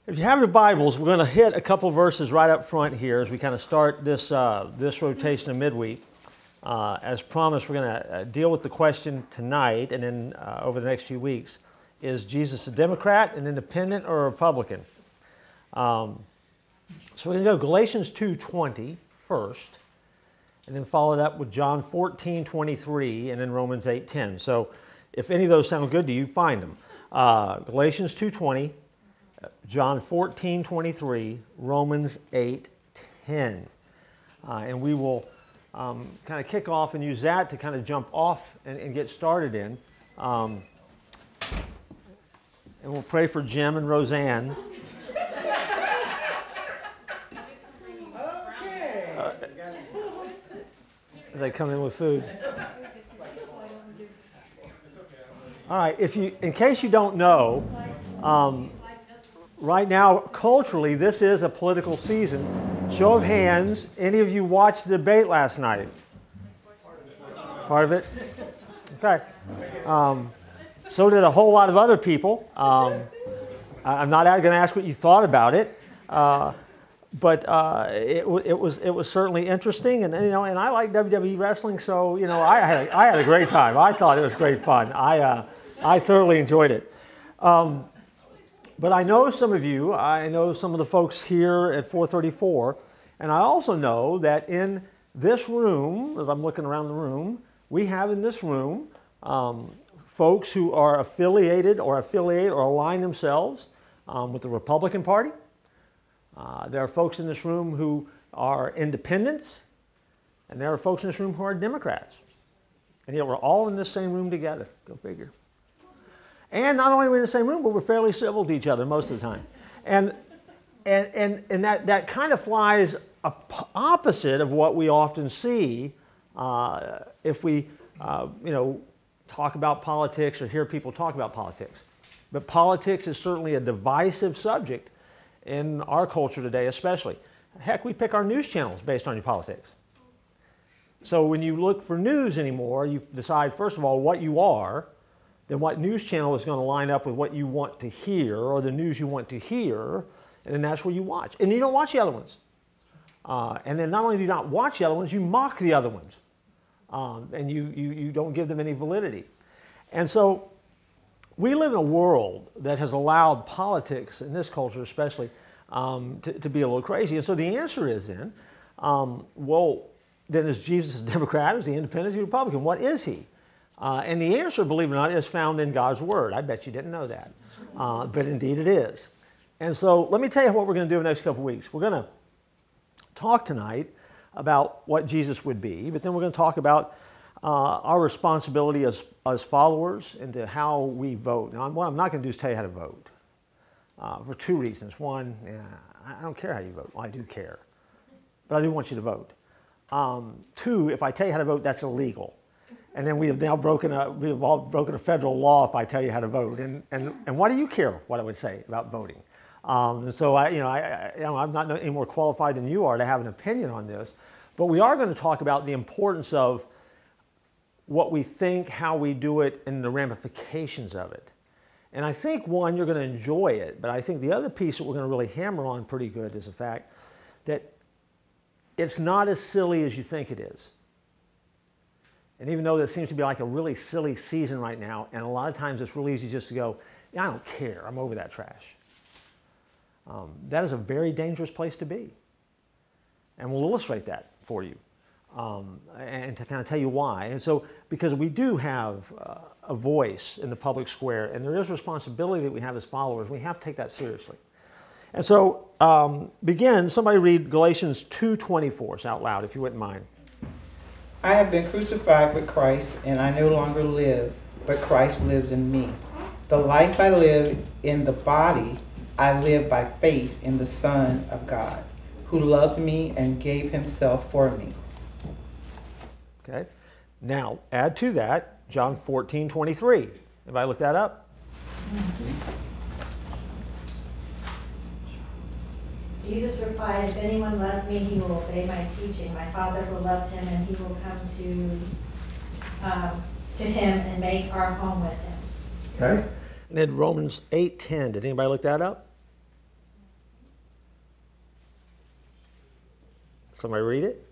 If you have your Bibles, we're going to hit a couple verses right up front here as we kind of start this rotation of midweek. As promised, we're going to deal with the question tonight and then over the next few weeks. Is Jesus a Democrat, an independent, or a Republican? So we're going to go Galatians 2:20 first, and then follow it up with John 14:23, and then Romans 8:10. So if any of those sound good to you, find them. Galatians 2:20, John 14:23, Romans 8:10. And we will kind of kick off and use that to kind of jump off and get started in. And we'll pray for Jim and Roseanne. As they come in with food. All right, in case you don't know, right now, culturally, this is a political season. Show of hands, any of you watched the debate last night? Part of it? Okay. So did a whole lot of other people. I'm not going to ask what you thought about it, but it was certainly interesting, and I like WWE wrestling, so I had a great time. I thought it was great fun. I thoroughly enjoyed it. But I know some of you, I know some of the folks here at 434, and I also know that in this room, as I'm looking around the room, we have in this room folks who are affiliate or align themselves with the Republican Party. There are folks in this room who are independents, and there are folks in this room who are Democrats. And yet we're all in this same room together. Go figure. And not only are we in the same room, but we're fairly civil to each other most of the time. And that kind of flies opposite of what we often see if we talk about politics or hear people talk about politics. But politics is certainly a divisive subject in our culture today, especially. Heck, we pick our news channels based on your politics. So when you look for news anymore, you decide, first of all, what you are, then what news channel is going to line up with what you want to hear or the news you want to hear, and then that's what you watch. And you don't watch the other ones. And then not only do you not watch the other ones, you mock the other ones. And you don't give them any validity. And so we live in a world that has allowed politics, in this culture especially, to be a little crazy. And so the answer is then, then is Jesus a Democrat? Is he independent? Is he Republican? What is he? And the answer, believe it or not, is found in God's Word. I bet you didn't know that. But indeed it is. And so let me tell you what we're going to do in the next couple of weeks. We're going to talk tonight about what Jesus would be, but then we're going to talk about our responsibility as followers into how we vote. Now, what I'm not going to do is tell you how to vote for two reasons. One, I don't care how you vote. Well, I do care, but I do want you to vote. Two, if I tell you how to vote, that's illegal. And then we have now broken a federal law if I tell you how to vote. And why do you care what I would say about voting? So I'm not any more qualified than you are to have an opinion on this. But we are going to talk about the importance of what we think, how we do it, and the ramifications of it. And I think, one, you're going to enjoy it. But I think the other piece that we're going to really hammer on pretty good is the fact that it's not as silly as you think it is. And even though there seems to be like a really silly season right now, and a lot of times it's really easy just to go, I don't care, I'm over that trash. That is a very dangerous place to be. And we'll illustrate that for you and to kind of tell you why. And so, because we do have a voice in the public square, and there is responsibility that we have as followers, we have to take that seriously. And so, somebody read Galatians 2:24 it's out loud, if you wouldn't mind. I have been crucified with Christ, and I no longer live, but Christ lives in me. The life I live in the body, I live by faith in the Son of God, who loved me and gave himself for me. Okay. Now, add to that John 14:23. Anybody look that up? Jesus replied, if anyone loves me, he will obey my teaching. My Father will love him, and he will come to him and make our home with him. Okay. And then Romans 8:10. Did anybody look that up? Somebody read it?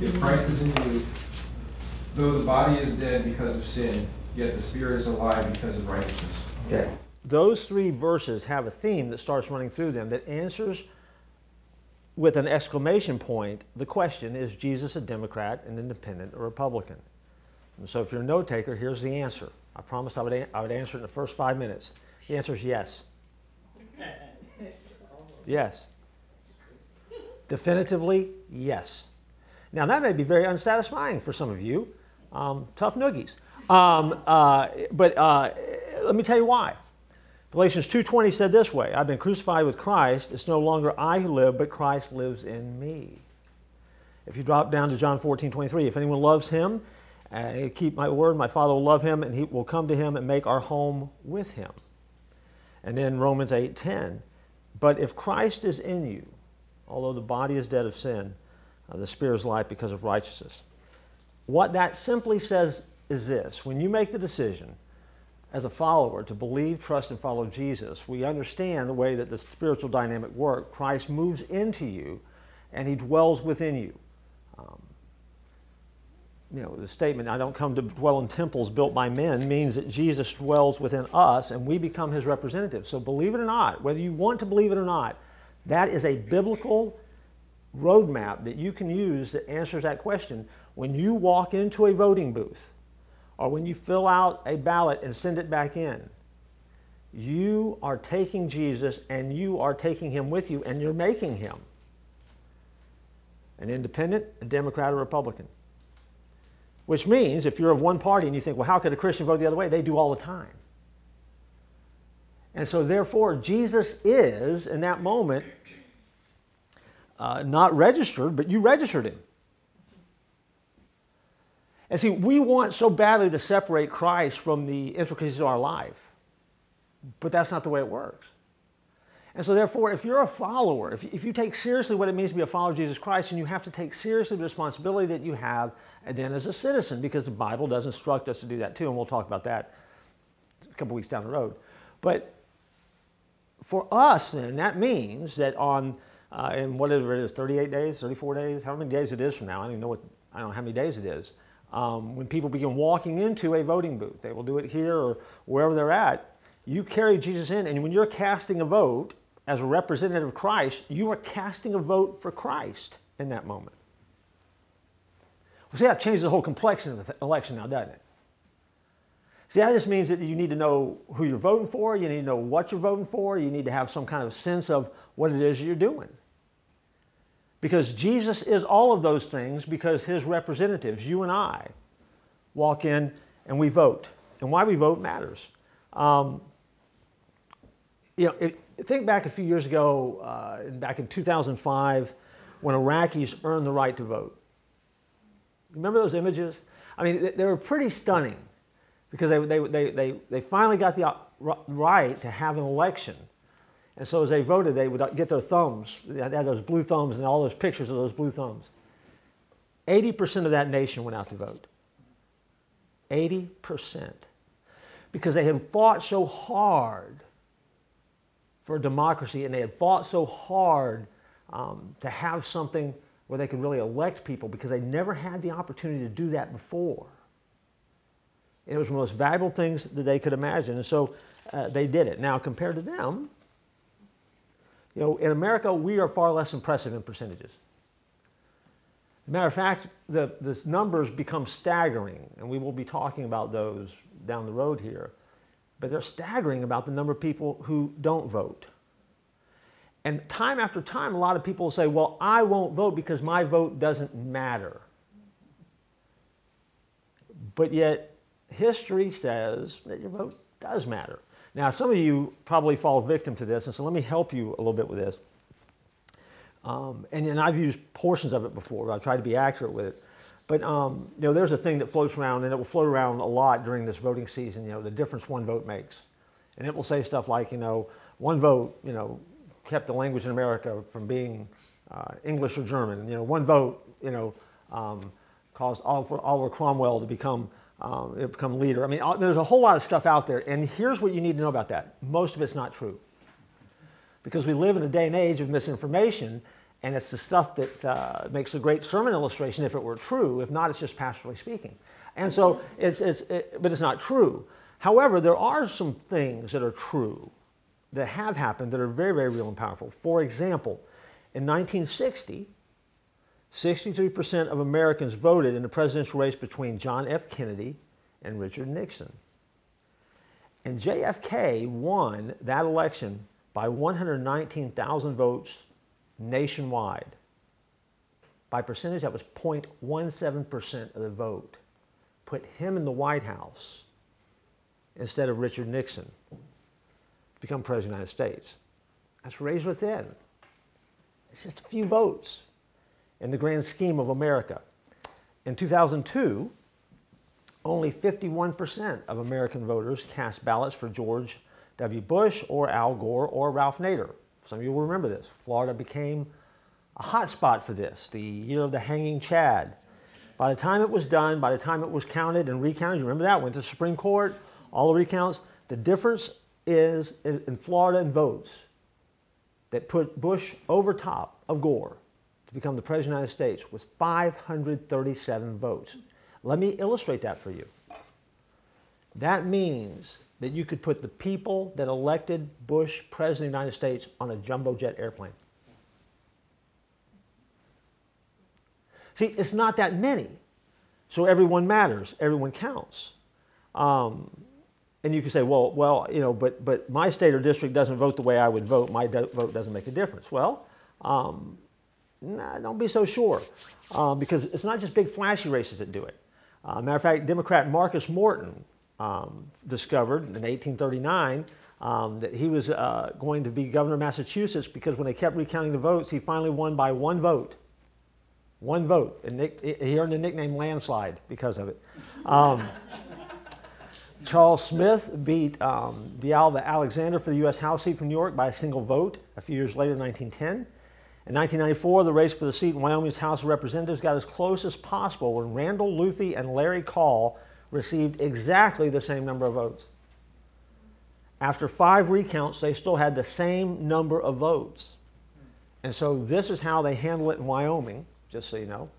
If Christ is in you, though the body is dead because of sin, yet the spirit is alive because of righteousness. Okay. Those three verses have a theme that starts running through them that answers with an exclamation point the question, is Jesus a Democrat, an independent, or Republican? And so if you're a note taker, here's the answer. I promised I would answer it in the first 5 minutes. The answer is yes. Yes. Definitively, yes. Now that may be very unsatisfying for some of you. Tough noogies. But let me tell you why. Galatians 2:20 said this way, I've been crucified with Christ. It's no longer I who live, but Christ lives in me. If you drop down to John 14:23, if anyone loves him, keep my word, my Father will love him, and he will come to him and make our home with him. And then Romans 8:10, but if Christ is in you, although the body is dead of sin, the spirit is life because of righteousness. What that simply says is this, when you make the decision as a follower to believe, trust, and follow Jesus, we understand the way that the spiritual dynamic works. Christ moves into you and he dwells within you. The statement, I don't come to dwell in temples built by men, means that Jesus dwells within us and we become his representatives. So believe it or not, whether you want to believe it or not, that is a biblical roadmap that you can use that answers that question. When you walk into a voting booth or when you fill out a ballot and send it back in, you are taking Jesus and you are taking him with you and you're making him an independent, a Democrat, or Republican. Which means if you're of one party and you think, well, how could a Christian vote the other way? They do all the time. And so therefore, Jesus is, in that moment, not registered, but you registered him. And see, we want so badly to separate Christ from the intricacies of our life, but that's not the way it works. And so therefore, if you're a follower, if you take seriously what it means to be a follower of Jesus Christ, and you have to take seriously the responsibility that you have, and then as a citizen, because the Bible does instruct us to do that too, and we'll talk about that a couple weeks down the road. But for us then, that means that on, in whatever it is, 38 days, 34 days, however many days it is from now, I don't even know I don't know how many days it is, when people begin walking into a voting booth, they will do it here or wherever they're at, you carry Jesus in, and when you're casting a vote as a representative of Christ, you are casting a vote for Christ in that moment. Well, see, that changes the whole complexion of the election now, doesn't it? See, that just means that you need to know who you're voting for, you need to know what you're voting for, you need to have some kind of sense of what it is you're doing. Because Jesus is all of those things because his representatives, you and I, walk in and we vote. And why we vote matters. Think back a few years ago, back in 2005, when Iraqis earned the right to vote. Remember those images? I mean, they were pretty stunning because they finally got the right to have an election. And so as they voted, they would get their thumbs. They had those blue thumbs and all those pictures of those blue thumbs. 80% of that nation went out to vote. 80%. Because they had fought so hard for democracy, and they had fought so hard to have something where they could really elect people because they never had the opportunity to do that before. And it was one of the most valuable things that they could imagine, and so they did it. Now, compared to them, in America, we are far less impressive in percentages. As a matter of fact, the numbers become staggering, and we will be talking about those down the road here. But they're staggering about the number of people who don't vote. And time after time, a lot of people will say, well, I won't vote because my vote doesn't matter. But yet, history says that your vote does matter. Now, some of you probably fall victim to this, and so let me help you a little bit with this. And I've used portions of it before. I've tried to be accurate with it. But there's a thing that floats around, and it will float around a lot during this voting season, the difference one vote makes. And it will say stuff like, one vote, kept the language in America from being English or German. One vote, caused Oliver Cromwell to become leader. I mean, there's a whole lot of stuff out there, and here's what you need to know about that. Most of it's not true. because we live in a day and age of misinformation, and it's the stuff that makes a great sermon illustration if it were true. If not, it's just pastorally speaking. And so, but it's not true. However, there are some things that are true that have happened that are very, very real and powerful. For example, in 1960, 63% of Americans voted in the presidential race between John F. Kennedy and Richard Nixon. And JFK won that election by 119,000 votes nationwide. By percentage, that was 0.17% of the vote. Put him in the White House instead of Richard Nixon to become President of the United States. That's raised within. It's just a few votes in the grand scheme of America. In 2002, only 51% of American voters cast ballots for George W. Bush or Al Gore or Ralph Nader. Some of you will remember this. Florida became a hot spot for this, the year of the hanging Chad. By the time it was done, by the time it was counted and recounted, you remember that, went to the Supreme Court, all the recounts, the difference is in Florida in votes that put Bush over top of Gore to become the President of the United States was 537 votes. Let me illustrate that for you. That means that you could put the people that elected Bush President of the United States on a jumbo jet airplane. See, it's not that many. So everyone matters, everyone counts. And you can say, well, you know, but my state or district doesn't vote the way I would vote. My vote doesn't make a difference. Well, nah, don't be so sure, because it's not just big flashy races that do it. Matter of fact, Democrat Marcus Morton discovered in 1839 that he was going to be governor of Massachusetts because when they kept recounting the votes, he finally won by one vote. One vote. And he earned the nickname Landslide because of it. Charles Smith beat D'Alva Alexander for the U.S. House seat from New York by a single vote a few years later in 1910. In 1994, the race for the seat in Wyoming's House of Representatives got as close as possible when Randall Luthi and Larry Call received exactly the same number of votes. After 5 recounts, they still had the same number of votes. And so this is how they handle it in Wyoming, just so you know.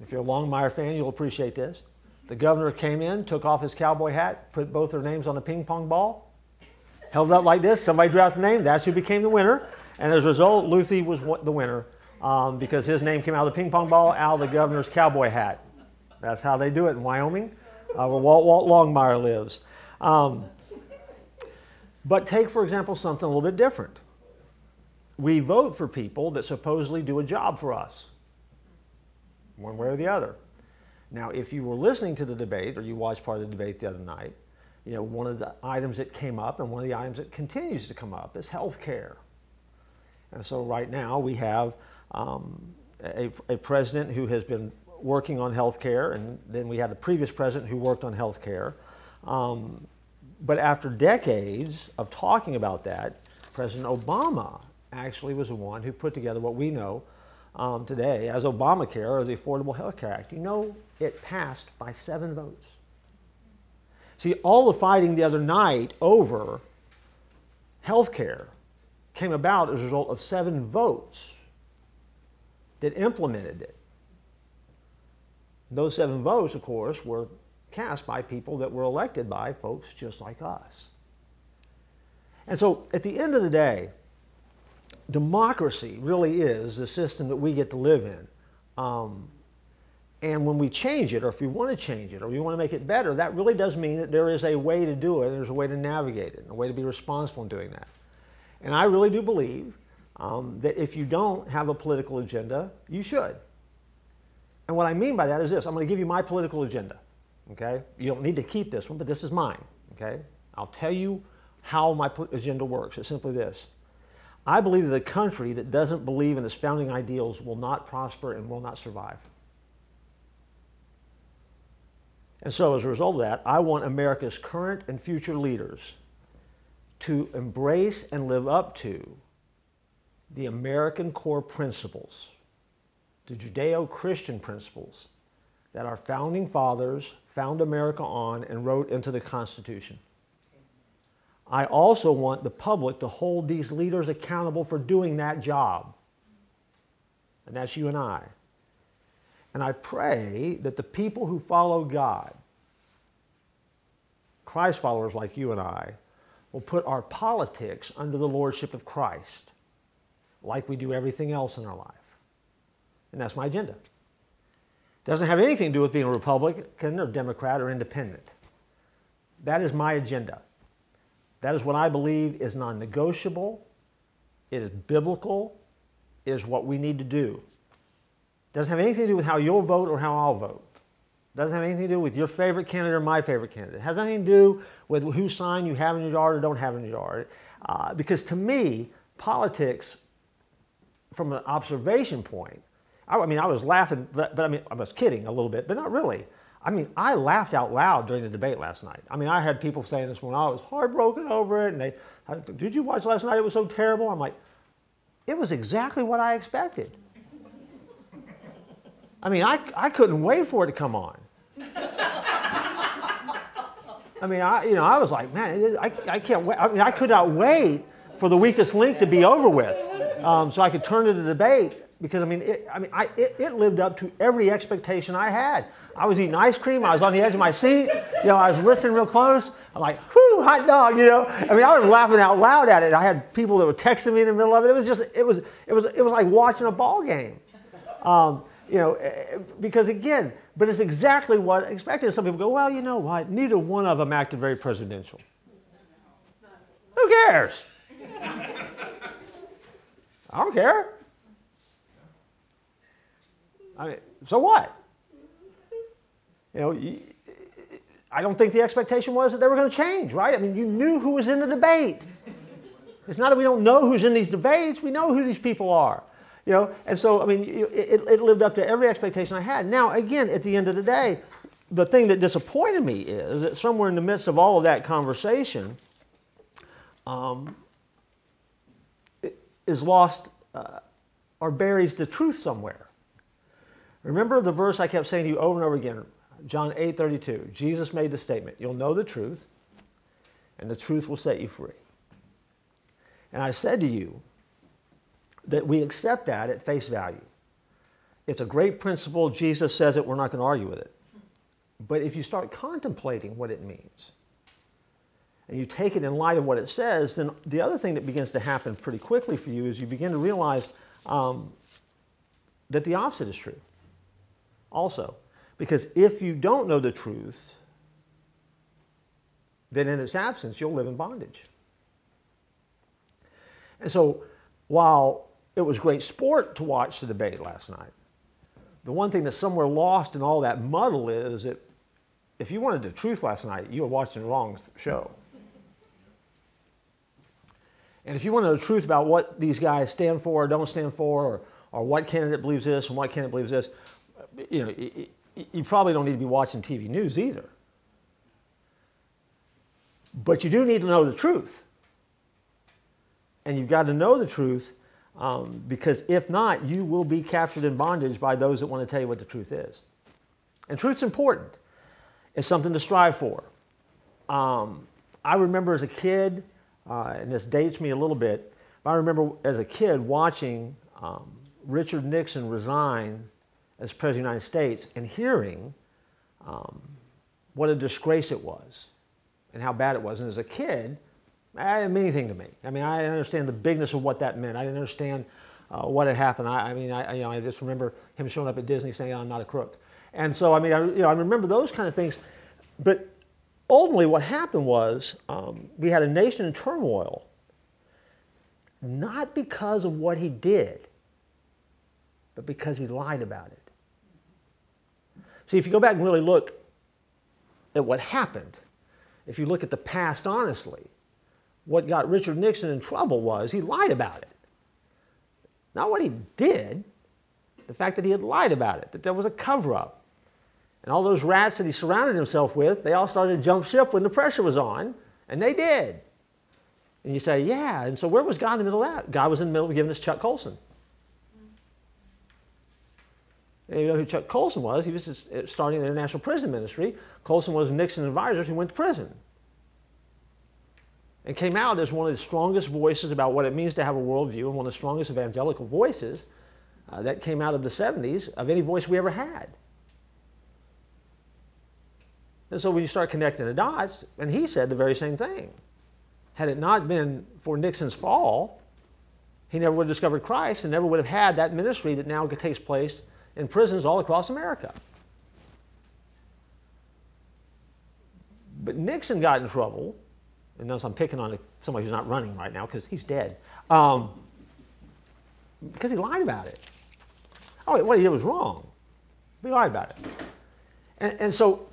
If you're a Longmire fan, you'll appreciate this. The governor came in, took off his cowboy hat, put both their names on a ping pong ball, held it up like this, somebody drew out the name, that's who became the winner. And as a result, Luthi was the winner because his name came out of the ping pong ball, out of the governor's cowboy hat. That's how they do it in Wyoming, where Walt Longmire lives. But take, for example, something a little bit different. We vote for people that supposedly do a job for us, one way or the other. Now, if you were listening to the debate, or you watched part of the debate the other night, you know, one of the items that came up, and one of the items that continues to come up, is health care. And so right now we have a president who has been working on health care, and then we had the previous president who worked on health care. But after decades of talking about that, President Obama actually was the one who put together what we know today as Obamacare, or the Affordable Health Care Act. You know, it passed by 7 votes. See, all the fighting the other night over health care came about as a result of 7 votes that implemented it. Those 7 votes, of course, were cast by people that were elected by folks just like us. And so, at the end of the day, democracy really is the system that we get to live in. And when we change it, or if we want to change it, or we want to make it better, that really does mean that there is a way to do it, there's a way to navigate it, and a way to be responsible in doing that. And I really do believe that if you don't have a political agenda, you should. And what I mean by that is this. I'm going to give you my political agenda, okay? You don't need to keep this one, but this is mine, okay? I'll tell you how my agenda works. It's simply this. I believe that a country that doesn't believe in its founding ideals will not prosper and will not survive. And so as a result of that, I want America's current and future leaders to embrace and live up to the American core principles, the Judeo-Christian principles that our founding fathers found America on and wrote into the Constitution. I also want the public to hold these leaders accountable for doing that job. And that's you and I. And I pray that the people who follow God, Christ followers like you and I, will put our politics under the lordship of Christ, like we do everything else in our life. And that's my agenda. It doesn't have anything to do with being a Republican or Democrat or independent. That is my agenda. That is what I believe is non-negotiable. It is biblical. It is what we need to do. It doesn't have anything to do with how you'll vote or how I'll vote. It doesn't have anything to do with your favorite candidate or my favorite candidate. It has nothing to do with whose sign you have in your yard or don't have in your yard. Because to me, politics, from an observation point, I was laughing, but I was kidding a little bit, but not really. I laughed out loud during the debate last night. I had people saying this when I was heartbroken over it, and did you watch last night? It was so terrible. I'm like, it was exactly what I expected. I couldn't wait for it to come on. I was like, man, I can't wait. I could not wait for the weakest link to be over with, so I could turn to the debate, because it lived up to every expectation I had. I was eating ice cream. I was on the edge of my seat. I was listening real close. I'm like, whoo, hot dog. I was laughing out loud at it. I had people that were texting me in the middle of it. It was like watching a ball game. Because again, but it's exactly what I expected. Some people go, well, you know what? Neither one of them acted very presidential. Who cares? I don't care. So what? I don't think the expectation was that they were going to change, right? You knew who was in the debate. It's not that we don't know who's in these debates. We know who these people are. And so, it lived up to every expectation I had. Now, again, at the end of the day, the thing that disappointed me is that somewhere in the midst of all of that conversation is lost or buries the truth somewhere. Remember the verse I kept saying to you over and over again, John 8:32. Jesus made the statement, you'll know the truth, and the truth will set you free. And I said to you that we accept that at face value. It's a great principle. Jesus says it. We're not going to argue with it. But if you start contemplating what it means, and you take it in light of what it says, then the other thing that begins to happen pretty quickly for you is you begin to realize that the opposite is true also. Because if you don't know the truth, then in its absence, you'll live in bondage. And so while it was great sport to watch the debate last night, the one thing that's somewhere lost in all that muddle is that if you wanted the truth last night, you were watching the wrong show. And if you want to know the truth about what these guys stand for or don't stand for, or what candidate believes this and what candidate believes this, you probably don't need to be watching TV news either. But you do need to know the truth. And you've got to know the truth because if not, you will be captured in bondage by those that want to tell you what the truth is. And truth's important. It's something to strive for. I remember as a kid, and this dates me a little bit, but I remember as a kid watching Richard Nixon resign as President of the United States and hearing what a disgrace it was and how bad it was. And as a kid, it didn't mean anything to me. I didn't understand the bigness of what that meant. I didn't understand what had happened. I just remember him showing up at Disney saying, I'm not a crook. And so, I remember those kind of things. But ultimately what happened was we had a nation in turmoil, not because of what he did, but because he lied about it. See, if you go back and really look at what happened, if you look at the past honestly, what got Richard Nixon in trouble was he lied about it. Not what he did, the fact that he had lied about it, that there was a cover-up. And all those rats that he surrounded himself with, they all started to jump ship when the pressure was on, and they did. And you say, yeah, and so where was God in the middle of that? God was in the middle of giving us Chuck Colson. And you know who Chuck Colson was? He was just starting the International Prison Ministry. Colson was Nixon's advisor who went to prison. and came out as one of the strongest voices about what it means to have a worldview, and one of the strongest evangelical voices that came out of the 70s of any voice we ever had. And so when you start connecting the dots, and he said the very same thing. Had it not been for Nixon's fall, he never would have discovered Christ and never would have had that ministry that now takes place in prisons all across America. But Nixon got in trouble, and notice I'm picking on somebody who's not running right now because he's dead, because he lied about it. Oh, what he did was wrong. He lied about it. And so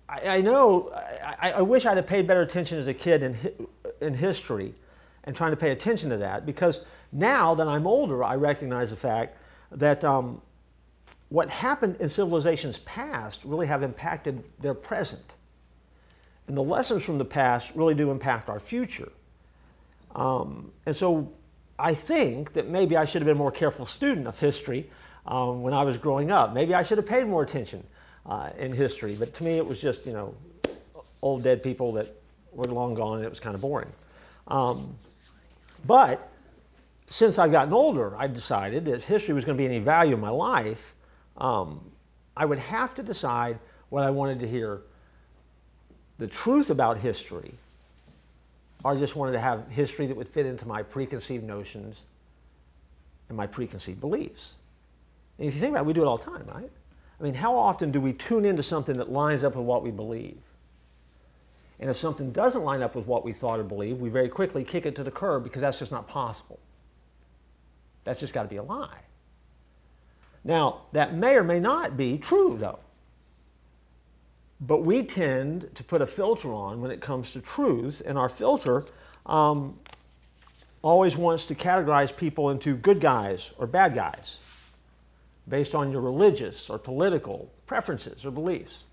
I know, I wish I'd have paid better attention as a kid in history and trying to pay attention to that, because now that I'm older, I recognize the fact that what happened in civilizations past really have impacted their present. And the lessons from the past really do impact our future. And so I think that maybe I should have been a more careful student of history when I was growing up. Maybe I should have paid more attention in history. But to me, it was just, old dead people that were long gone, and it was kind of boring. But since I've gotten older, I decided that if history was going to be any value in my life, I would have to decide what I wanted to hear, the truth about history, or I just wanted to have history that would fit into my preconceived notions and my preconceived beliefs. And if you think about it, we do it all the time, right? I mean, how often do we tune into something that lines up with what we believe? And if something doesn't line up with what we thought or believed, we very quickly kick it to the curb because that's just not possible. That's just got to be a lie. Now, that may or may not be true, though. But we tend to put a filter on when it comes to truth, and our filter always wants to categorize people into good guys or bad guys based on your religious or political preferences or beliefs.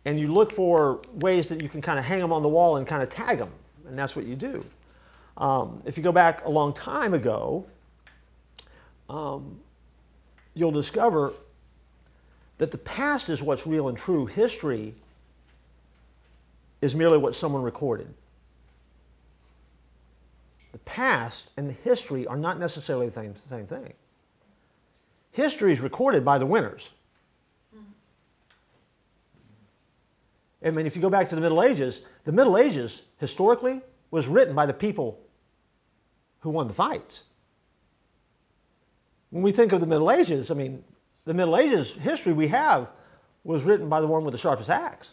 And you look for ways that you can kind of hang them on the wall and kind of tag them, and that's what you do. If you go back a long time ago, you'll discover that the past is what's real and true. History is merely what someone recorded. The past and history are not necessarily the same thing. History is recorded by the winners. I mean, if you go back to the Middle Ages, historically, was written by the people who won the fights. When we think of the Middle Ages, I mean, the Middle Ages history we have was written by the one with the sharpest axe.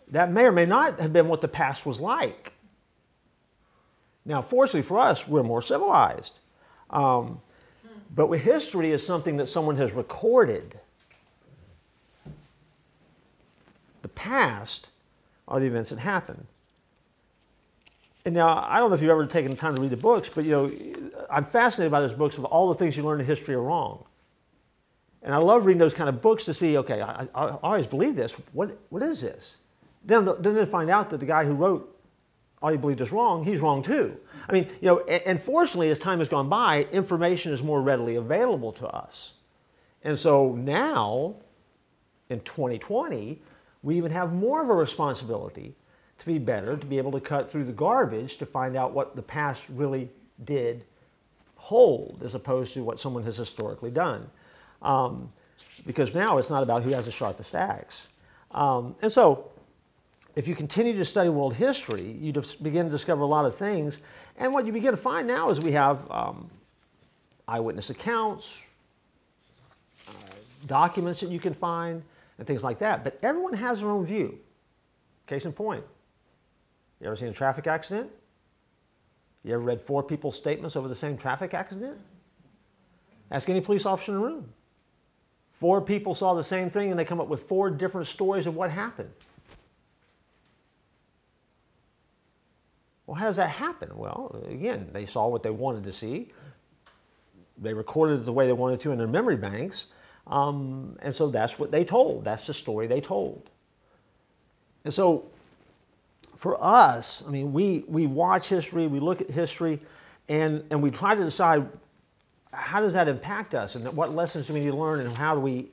That may or may not have been what the past was like. Now, fortunately for us, we're more civilized. But with history is something that someone has recorded. The past are the events that happen. And now, I don't know if you've ever taken the time to read the books, but I'm fascinated by those books of all the things you learn in history are wrong. And I love reading those kind of books to see, okay, I always believed this. What is this? Then they find out that the guy who wrote all you believed is wrong, he's wrong too. I mean, and fortunately, as time has gone by, information is more readily available to us. And so now, in 2020, we even have more of a responsibility to be better, to be able to cut through the garbage to find out what the past really did hold, as opposed to what someone has historically done. Because now it's not about who has the sharpest axe. And so, if you continue to study world history, you begin to discover a lot of things. And what you begin to find now is we have eyewitness accounts, documents that you can find, and things like that. But everyone has their own view. Case in point, you ever seen a traffic accident? You ever read 4 people's statements over the same traffic accident? Ask any police officer in the room. 4 people saw the same thing and they come up with 4 different stories of what happened. Well, how does that happen? Well, again, they saw what they wanted to see. They recorded it the way they wanted to in their memory banks. And so that's what they told. That's the story they told. And so for us, I mean, we watch history, we look at history, and we try to decide how does that impact us and what lessons do we need to learn and how do we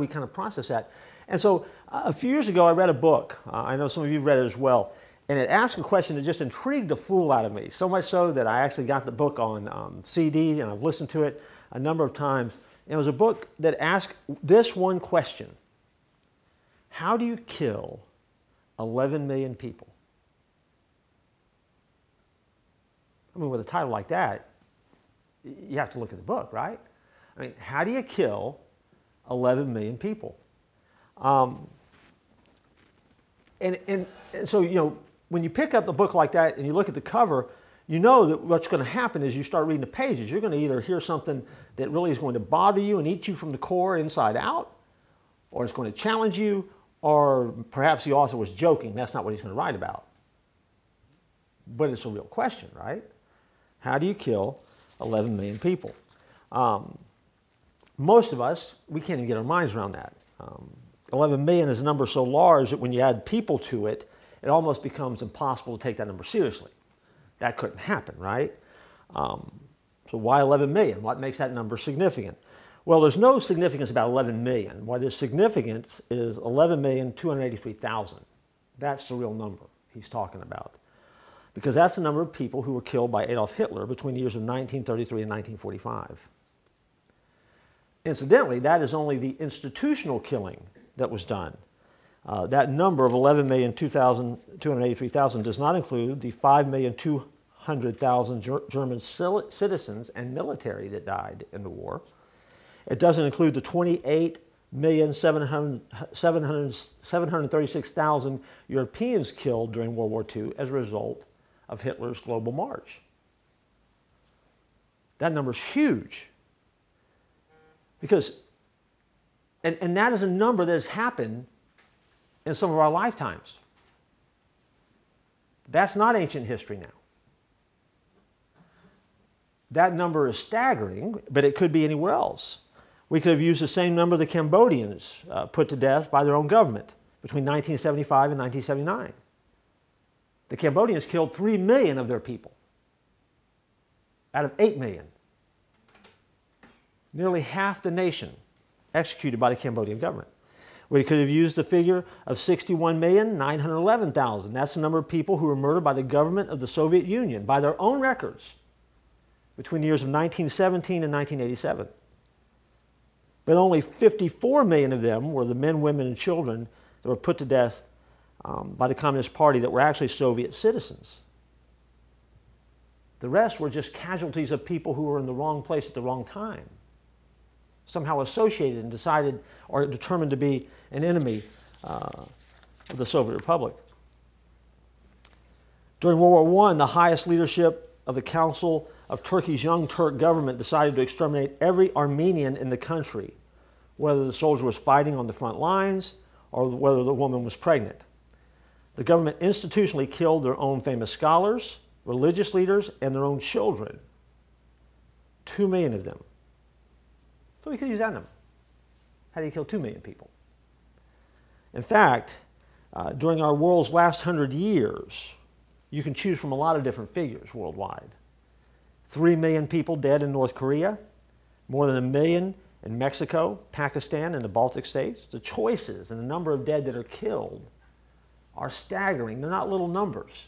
kind of process that. And so A few years ago, I read a book. I know some of you read it as well. And it asked a question that just intrigued the fool out of me, so much so that I actually got the book on CD, and I've listened to it a number of times. And it was a book that asked this one question: how do you kill 11 million people? I mean, with a title like that, you have to look at the book, right? I mean, how do you kill 11 million people? And so, you know, when you pick up a book like that and you look at the cover, you know that what's going to happen is you start reading the pages. You're going to either hear something that really is going to bother you and eat you from the core inside out, or it's going to challenge you, or perhaps the author was joking. That's not what he's going to write about. But it's a real question, right? How do you kill 11 million people? Most of us, we can't even get our minds around that. 11 million is a number so large that when you add people to it, it almost becomes impossible to take that number seriously. That couldn't happen, right? So why 11 million? What makes that number significant? Well, there's no significance about 11 million. What is significant is 11,283,000. That's the real number he's talking about, because that's the number of people who were killed by Adolf Hitler between the years of 1933 and 1945. Incidentally, that is only the institutional killing that was done. That number of 11,283,000 does not include the 5,200,000 German citizens and military that died in the war. It doesn't include the 28,736,000 Europeans killed during World War II as a result of Hitler's global march. That number's huge. Because, and that is a number that has happened in some of our lifetimes. That's not ancient history now. That number is staggering, but it could be anywhere else. We could have used the same number the Cambodians put to death by their own government between 1975 and 1979. The Cambodians killed 3 million of their people out of 8 million. Nearly half the nation executed by the Cambodian government. We could have used the figure of 61,911,000. That's the number of people who were murdered by the government of the Soviet Union, by their own records, between the years of 1917 and 1987. But only 54 million of them were the men, women, and children that were put to death by the Communist Party that were actually Soviet citizens. The rest were just casualties of people who were in the wrong place at the wrong time, somehow associated and decided or determined to be an enemy of the Soviet Republic. During World War I, the highest leadership of the Council of Turkey's Young Turk government decided to exterminate every Armenian in the country, whether the soldier was fighting on the front lines or whether the woman was pregnant. The government institutionally killed their own famous scholars, religious leaders, and their own children. 2 million of them. So we could use that number. How do you kill 2 million people? In fact, during our world's last 100 years, you can choose from a lot of different figures worldwide. 3 million people dead in North Korea, more than 1 million in Mexico, Pakistan, and the Baltic states. The choices and the number of dead that are killed are staggering. They're not little numbers.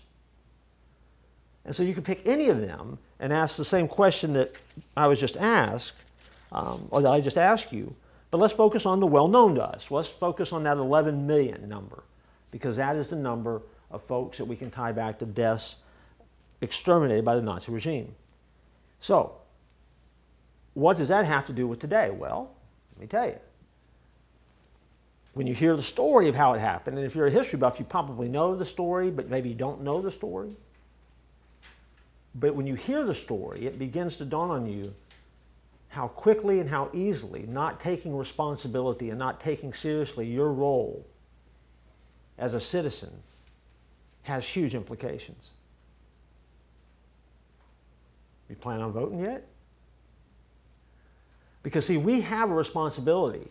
And so you could pick any of them and ask the same question that I was just asked, or that I just asked you, but let's focus on the well-known to us. Let's focus on that 11 million number, because that is the number of folks that we can tie back to deaths exterminated by the Nazi regime. So, what does that have to do with today? Well, let me tell you. When you hear the story of how it happened, and if you're a history buff, you probably know the story, but maybe you don't know the story. But when you hear the story, it begins to dawn on you how quickly and how easily not taking responsibility and not taking seriously your role as a citizen has huge implications. You plan on voting yet? Because see, we have a responsibility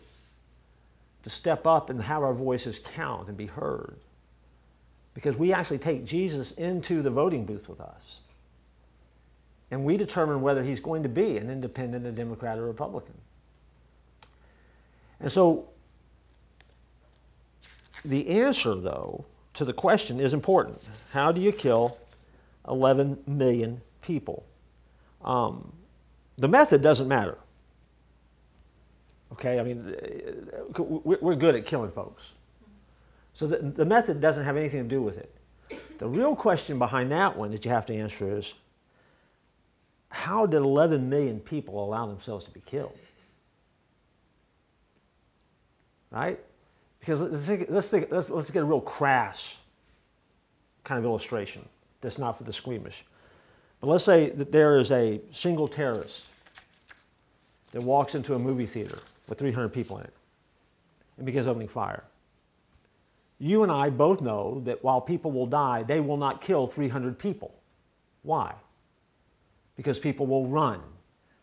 to step up and have our voices count and be heard. Because we actually take Jesus into the voting booth with us. And we determine whether he's going to be an independent, a Democrat, or a Republican. And so, the answer, though, to the question is important. How do you kill 11 million people? The method doesn't matter. Okay, I mean, we're good at killing folks. So the method doesn't have anything to do with it. The real question behind that one that you have to answer is, how did 11 million people allow themselves to be killed? Right? Because let's get a real crass kind of illustration that's not for the squeamish. But let's say that there is a single terrorist that walks into a movie theater with 300 people in it and begins opening fire. You and I both know that while people will die, they will not kill 300 people. Why? Because people will run,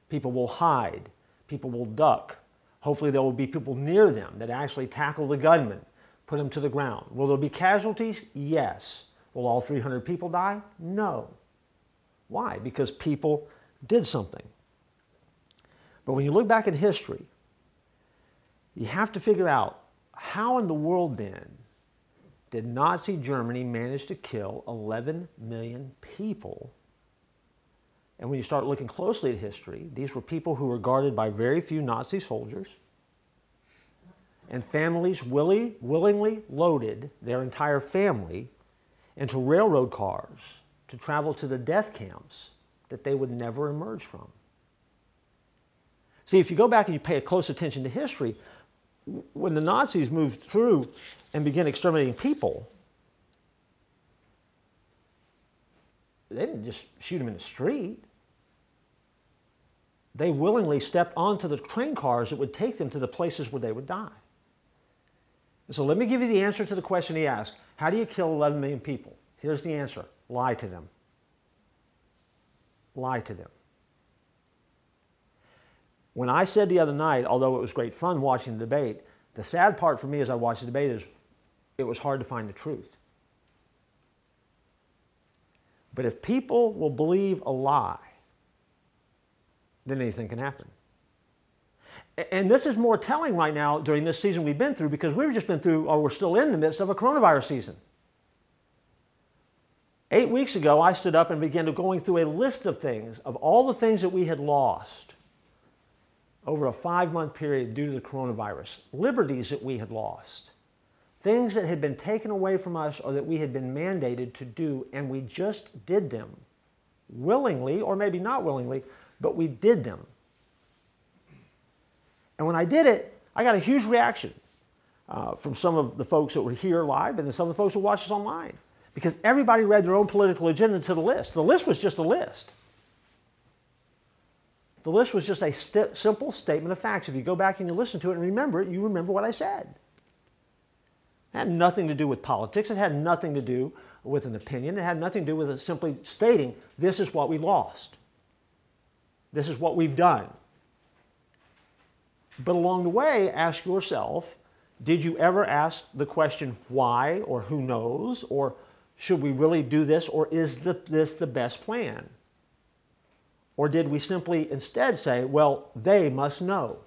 people will hide, people will duck. Hopefully there will be people near them that actually tackle the gunman, put him to the ground. Will there be casualties? Yes. Will all 300 people die? No. Why? Because people did something. But when you look back in history, you have to figure out how in the world then did Nazi Germany manage to kill 11 million people? And when you start looking closely at history, these were people who were guarded by very few Nazi soldiers, and families willingly loaded their entire family into railroad cars to travel to the death camps that they would never emerge from. See, if you go back and you pay close attention to history, when the Nazis moved through and began exterminating people, they didn't just shoot them in the street. They willingly stepped onto the train cars that would take them to the places where they would die. And so let me give you the answer to the question he asked. How do you kill 11 million people? Here's the answer. Lie to them. Lie to them. When I said the other night, although it was great fun watching the debate, the sad part for me as I watched the debate is it was hard to find the truth. But if people will believe a lie, then anything can happen. And this is more telling right now during this season we've been through, because we've just been through, or we're still in the midst of, a coronavirus season. 8 weeks ago, I stood up and began going through a list of things, of all the things that we had lost over a 5-month period due to the coronavirus, liberties that we had lost, things that had been taken away from us or that we had been mandated to do, and we just did them willingly, or maybe not willingly, but we did them. And when I did it, I got a huge reaction from some of the folks that were here live and some of the folks who watched us online, because everybody read their own political agenda to the list. The list was just a list. The list was just a simple statement of facts. If you go back and you listen to it and remember it, you remember what I said. It had nothing to do with politics. It had nothing to do with an opinion. It had nothing to do with it simply stating, this is what we lost. This is what we've done. But along the way, ask yourself, did you ever ask the question why, or who knows, or should we really do this, or is this the best plan? Or did we simply instead say, well, they must know?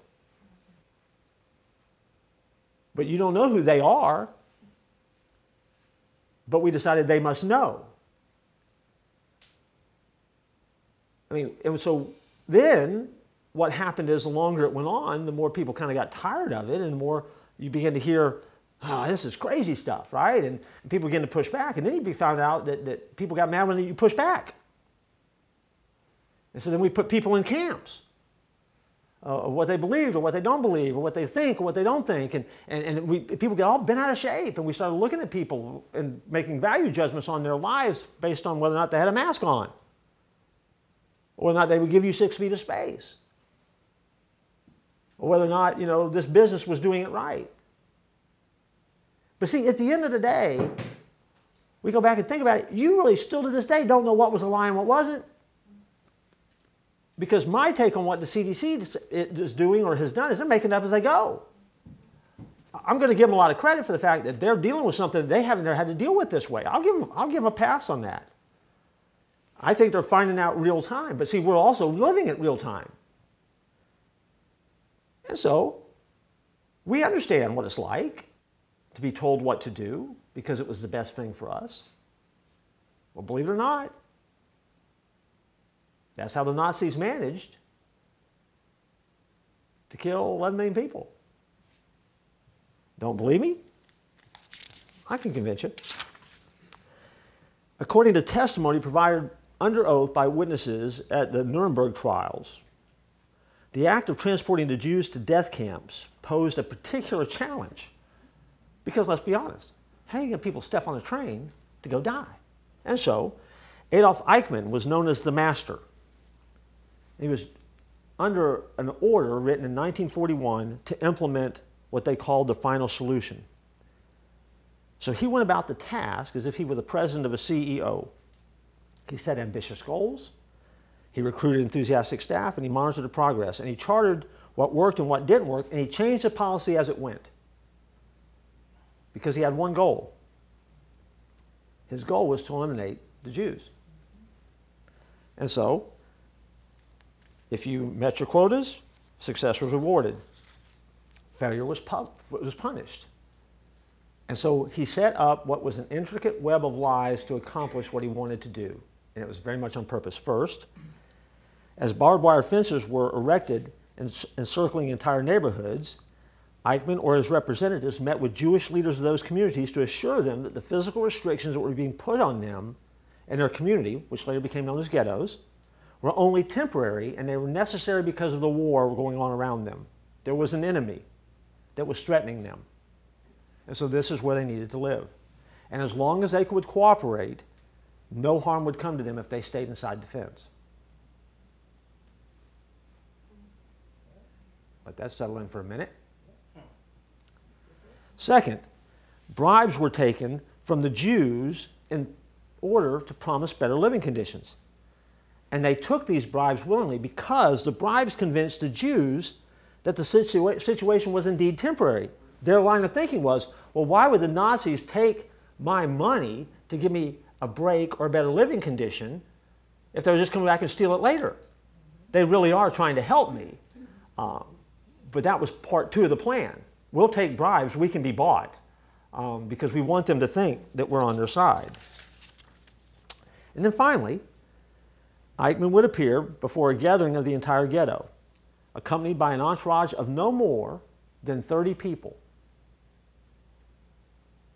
But you don't know who they are, but we decided they must know. I mean, and so then what happened is the longer it went on, the more people kind of got tired of it, and the more you begin to hear, oh, this is crazy stuff, right? And people began to push back, and then you found out that people got mad when you pushed back. And so then we put people in camps of what they believe or what they don't believe or what they think or what they don't think. And people get all bent out of shape, and we started looking at people and making value judgments on their lives based on whether or not they had a mask on or whether or not they would give you 6 feet of space or whether or not, this business was doing it right. But see, at the end of the day, we go back and think about it, you really still to this day don't know what was a lie and what wasn't. Because my take on what the CDC is doing or has done is they're making it up as they go. I'm going to give them a lot of credit for the fact that they're dealing with something that they haven't had to deal with this way. I'll give them a pass on that. I think they're finding out real time. But see, we're also living at real time. And so we understand what it's like to be told what to do because it was the best thing for us. Well, believe it or not, that's how the Nazis managed to kill 11 million people. Don't believe me? I can convince you. According to testimony provided under oath by witnesses at the Nuremberg trials, the act of transporting the Jews to death camps posed a particular challenge. Because let's be honest, how do you get people step on a train to go die? And so, Adolf Eichmann was known as the master. He was under an order written in 1941 to implement what they called the final solution. So he went about the task as if he were the president of a CEO. He set ambitious goals, he recruited enthusiastic staff, and he monitored the progress, and he charted what worked and what didn't work, and he changed the policy as it went. Because he had one goal. His goal was to eliminate the Jews. And so, if you met your quotas, success was rewarded. Failure was punished. And so he set up what was an intricate web of lies to accomplish what he wanted to do. And it was very much on purpose. First, as barbed wire fences were erected encircling entire neighborhoods, Eichmann or his representatives met with Jewish leaders of those communities to assure them that the physical restrictions that were being put on them and their community, which later became known as ghettos, were only temporary and they were necessary because of the war going on around them. There was an enemy that was threatening them. And so this is where they needed to live. And as long as they would cooperate, no harm would come to them if they stayed inside the fence. Let that settle in for a minute. Second, bribes were taken from the Jews in order to promise better living conditions. And they took these bribes willingly because the bribes convinced the Jews that the situation was indeed temporary. Their line of thinking was, well, why would the Nazis take my money to give me a break or a better living condition if they were just coming back and steal it later? They really are trying to help me. But that was part two of the plan. We'll take bribes, we can be bought, because we want them to think that we're on their side. And then finally, Eichmann would appear before a gathering of the entire ghetto, accompanied by an entourage of no more than 30 people.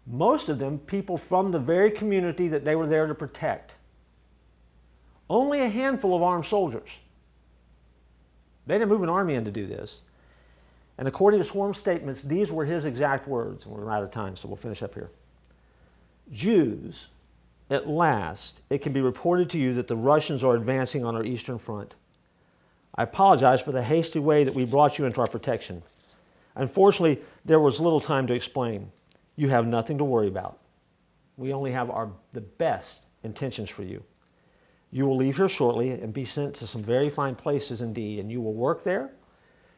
Most of them people from the very community that they were there to protect. Only a handful of armed soldiers. They didn't move an army in to do this. And according to sworn statements, these were his exact words. And we're out of time, so we'll finish up here. Jews, at last, it can be reported to you that the Russians are advancing on our eastern front. I apologize for the hasty way that we brought you into our protection. Unfortunately, there was little time to explain. You have nothing to worry about. We only have the best intentions for you. You will leave here shortly and be sent to some very fine places indeed, and you will work there.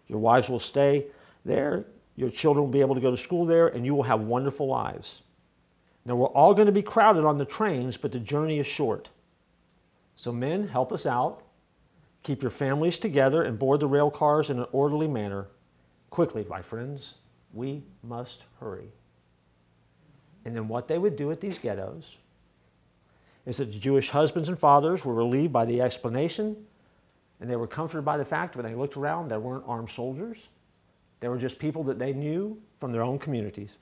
Your wives will stay there. Your children will be able to go to school there, and you will have wonderful lives. Now, we're all going to be crowded on the trains, but the journey is short. So men, help us out. Keep your families together and board the rail cars in an orderly manner. Quickly, my friends, we must hurry. And then what they would do at these ghettos is that the Jewish husbands and fathers were relieved by the explanation, and they were comforted by the fact when they looked around there weren't armed soldiers. They were just people that they knew from their own communities.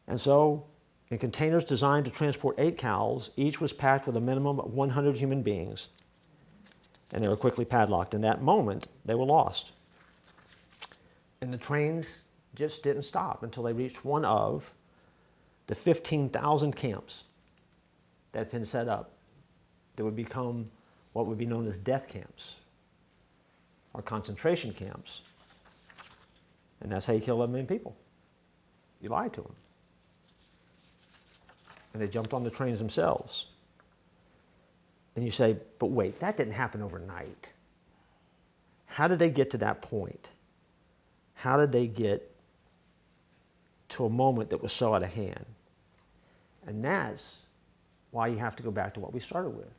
And so, in containers designed to transport 8 cows, each was packed with a minimum of 100 human beings. And they were quickly padlocked. In that moment, they were lost. And the trains just didn't stop until they reached one of the 15,000 camps that had been set up that would become what would be known as death camps or concentration camps. And that's how you kill 11 million people. You lied to them. And they jumped on the trains themselves. And you say, but wait, that didn't happen overnight. How did they get to that point? How did they get to a moment that was so out of hand? And that's why you have to go back to what we started with.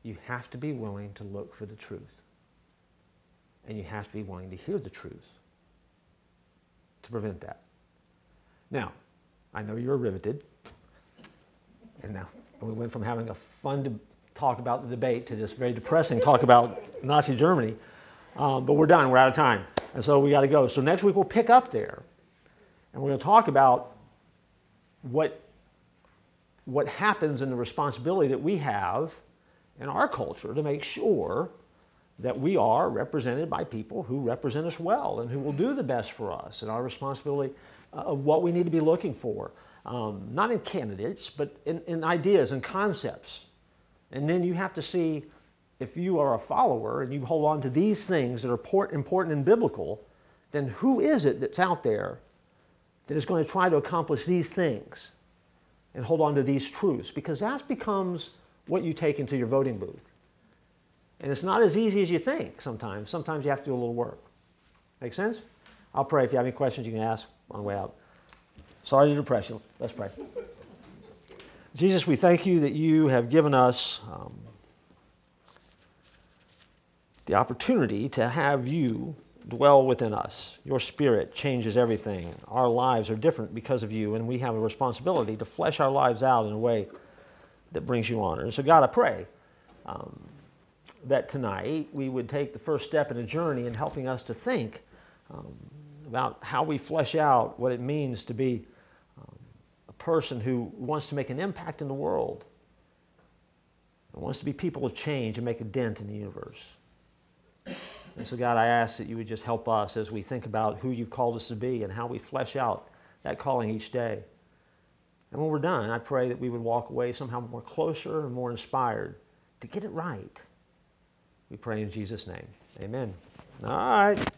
You have to be willing to look for the truth. And you have to be willing to hear the truth to prevent that. Now, I know you're riveted. And now we went from having a fun talk about the debate to this very depressing talk about Nazi Germany. But we're done. We're out of time. And so we got to go. So next week we'll pick up there. And we're going to talk about what happens in the responsibility that we have in our culture to make sure that we are represented by people who represent us well and who will do the best for us, and our responsibility of what we need to be looking for, not in candidates, but in ideas and concepts. And then you have to see, if you are a follower and you hold on to these things that are important and biblical, then who is it that's out there that is going to try to accomplish these things and hold on to these truths? Because that becomes what you take into your voting booth. And it's not as easy as you think sometimes. Sometimes you have to do a little work. Make sense? I'll pray. If you have any questions, you can ask on the way out. Sorry to depress you. Let's pray. Jesus, we thank you that you have given us the opportunity to have you dwell within us. Your Spirit changes everything. Our lives are different because of you, and we have a responsibility to flesh our lives out in a way that brings you honor. And so, God, I pray that tonight we would take the first step in a journey in helping us to think about how we flesh out what it means to be a person who wants to make an impact in the world and wants to be people of change and make a dent in the universe. And so, God, I ask that you would just help us as we think about who you've called us to be and how we flesh out that calling each day. And when we're done, I pray that we would walk away somehow more closer and more inspired to get it right. We pray in Jesus' name. Amen. All right.